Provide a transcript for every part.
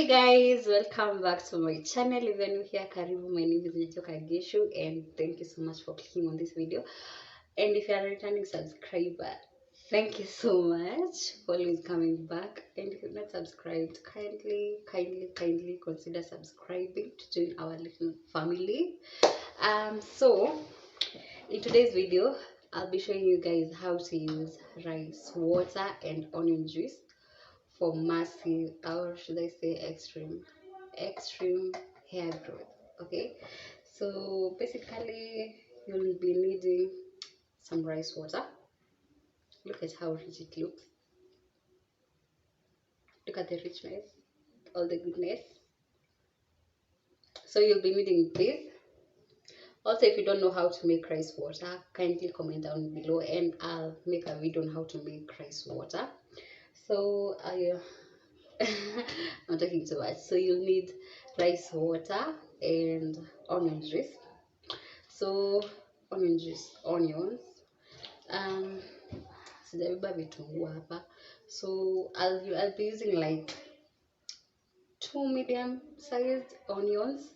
Hey guys, welcome back to my channel. If you're new here, karibu. My name is Nitoka Geshu and thank you so much for clicking on this video. And if you're a returning subscriber, thank you so much for always coming back. And if you're not subscribed, kindly consider subscribing to join our little family. So in today's video, I'll be showing you guys how to use rice water and onion juice for massive, or should I say extreme hair growth. Okay, so basically you'll be needing some rice water. Look at how rich it looks. Look at the richness, all the goodness. So you'll be needing this. Also, if you don't know how to make rice water, kindly comment down below and I'll make a video on how to make rice water. So I'm talking too much. So you'll need rice water and onion juice. So onion juice, onions. Sijabeba vitunguu hapa. So I'll be using like 2 medium-sized onions.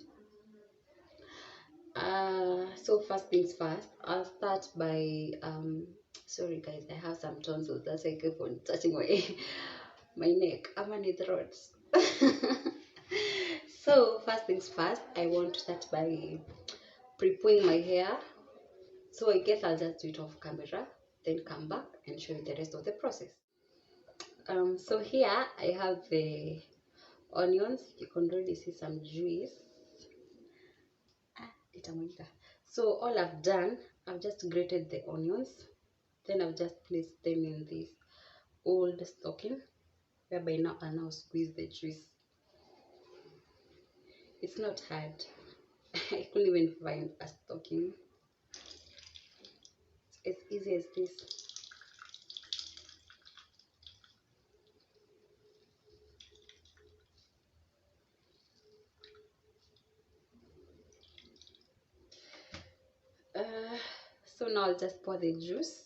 So first things first, I'll start by sorry guys, I have some tonsils. That's why I keep on touching my neck. I'm on the throat. So first things first, I want to start by prepping my hair. So I guess I'll just do it off camera, then come back and show you the rest of the process. So here I have the onions. You can already see some juice. So all I've done, I've just grated the onions, then I've just placed them in this old stocking, whereby now I'll now squeeze the juice. It's not hard. I couldn't even find a stocking. It's as easy as this. So now I'll just pour the juice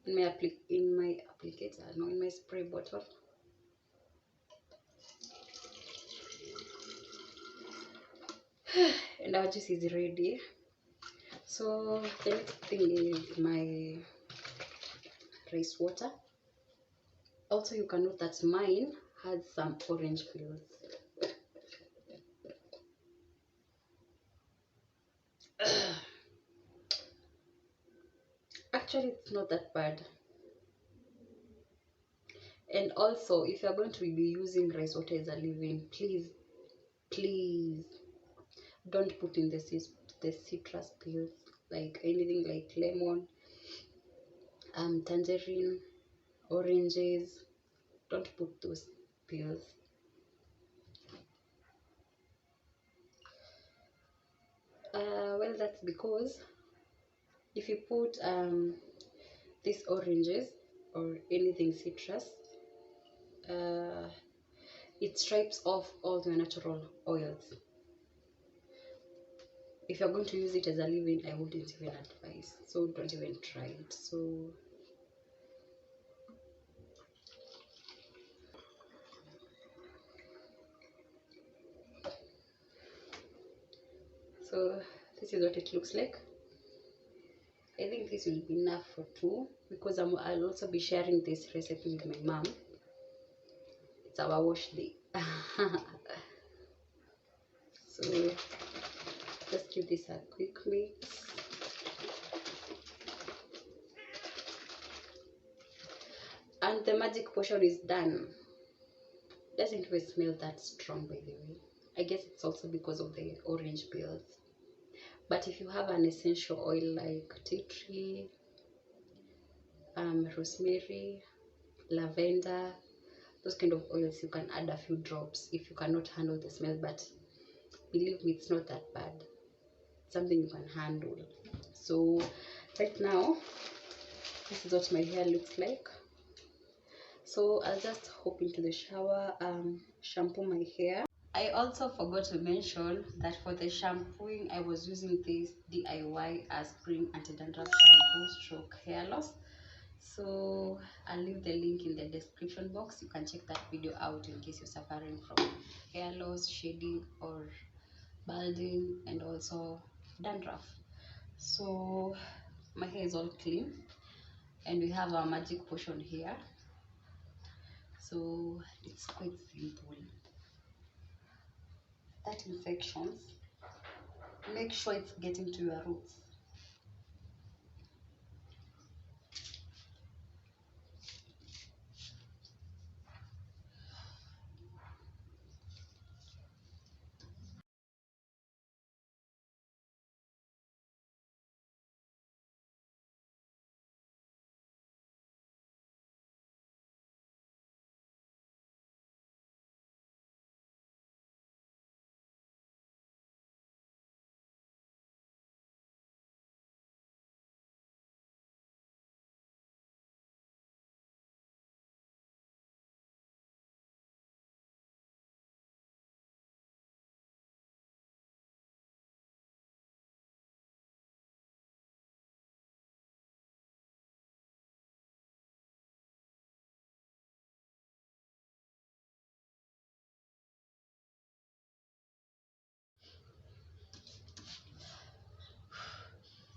in my applicator, no, in my spray bottle. And our juice is ready. So the next thing is my rice water. Also, you can note that mine has some orange peels. Actually, it's not that bad. And also, if you're going to be using rice water as a leave-in, please don't put in the citrus peels, like anything like lemon, tangerine, oranges. Don't put those peels. Well, that's because if you put these oranges or anything citrus, it stripes off all the natural oils. If you're going to use it as a leave-in, I wouldn't even advise. So don't even try it. So this is what it looks like. I think this will be enough for 2 because I'll also be sharing this recipe with my mom. It's our wash day. So just give this a quick mix. And the magic potion is done. Doesn't even smell that strong, by the way. I guess it's also because of the orange peels. But if you have an essential oil like tea tree, rosemary, lavender, those kind of oils, you can add a few drops if you cannot handle the smell. But believe me, it's not that bad. It's something you can handle. So right now, this is what my hair looks like. So I'll just hop into the shower, shampoo my hair. I also forgot to mention that for the shampooing, I was using this DIY Spring Anti-Dandruff Shampoo / hair loss. So I'll leave the link in the description box. You can check that video out in case you're suffering from hair loss, shedding, or balding, and also dandruff. So my hair is all clean, and we have our magic potion here. So it's quite simple. That infections, make sure it's getting to your roots.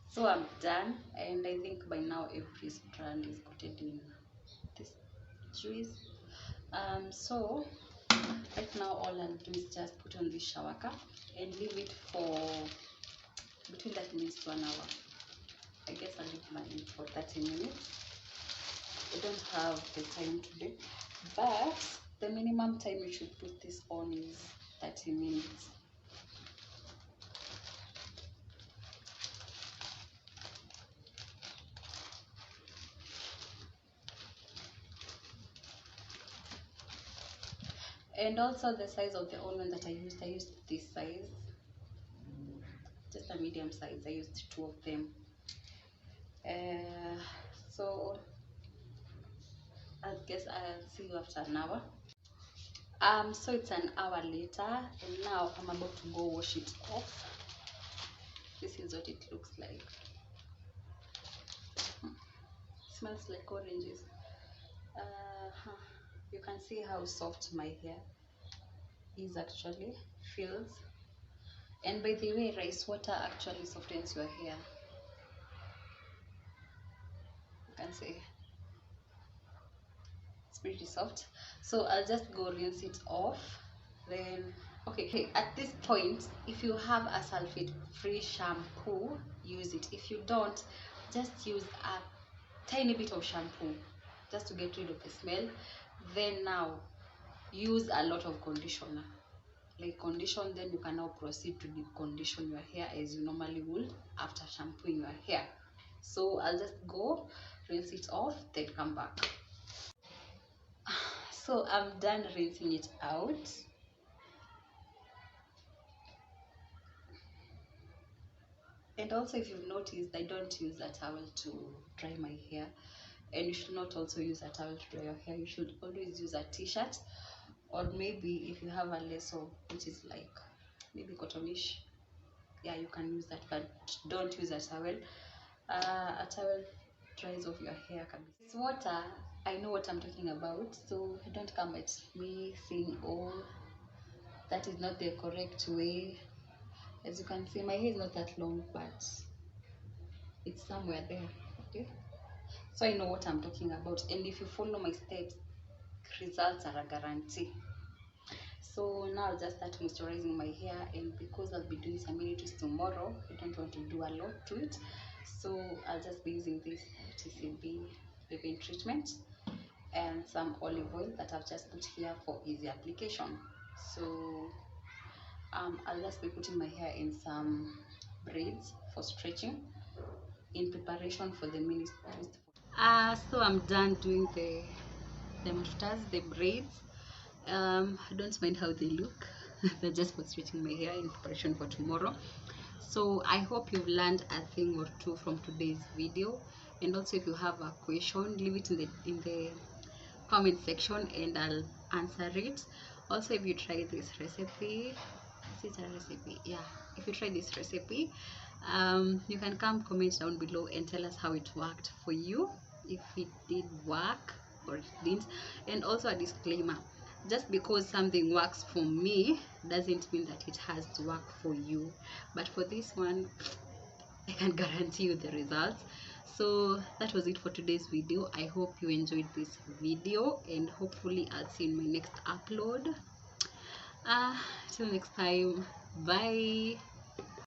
So I'm done, and I think by now every strand is coated in this juice. So right now all I'll do is just put on this shower cap and leave it for between 30 minutes to an hour. I guess I'll leave mine for 30 minutes. I don't have the time today, but the minimum time you should put this on is 30 minutes. And also the size of the ointment that I used this size, just a medium size. I used 2 of them. So I guess I'll see you after an hour. So it's an hour later, and now I'm about to go wash it off. This is what it looks like. Smells like oranges. You can see how soft my hair is, actually feels. And by the way, rice water actually softens your hair. You can see it's pretty soft. So I'll just go rinse it off. Then okay, at this point, if you have a sulfate free shampoo, use it. If you don't, just use a tiny bit of shampoo just to get rid of the smell. Then now use a lot of conditioner, like condition, then you can now proceed to deep condition your hair as you normally would after shampooing your hair. So I'll just go rinse it off, then come back. So I'm done rinsing it out. And also, if you've noticed, I don't use a towel to dry my hair, and you should not also use a towel to dry your hair. You should always use a t-shirt, or maybe if you have a lasso, which is like maybe cottonish, yeah, you can use that, but don't use a towel. A towel dries off your hair. This water, I know what I'm talking about, so don't come at me saying, oh, that is not the correct way. As you can see, my hair is not that long, but it's somewhere there. Okay, so I know what I'm talking about, and if you follow my steps, results are a guarantee. So now I'll just start moisturizing my hair, and because I'll be doing some mini tomorrow, I don't want to do a lot to it, so I'll just be using this TCB leave-in treatment and some olive oil that I've just put here for easy application. So I'll just be putting my hair in some braids for stretching in preparation for the mini twist. So I'm done doing the braids. I don't mind how they look. They're just for stretching my hair in preparation for tomorrow. So I hope you've learned a thing or two from today's video, and also if you have a question, leave it in the comment section and I'll answer it. Also, if you try this recipe, is it a recipe? Yeah, if you try this recipe, you can come comment down below and tell us how it worked for you. if it did work or it didn't. And also a disclaimer, just because something works for me doesn't mean that it has to work for you. But for this one, I can guarantee you the results. So that was it for today's video. I hope you enjoyed this video, and hopefully I'll see you in my next upload. Till next time, bye.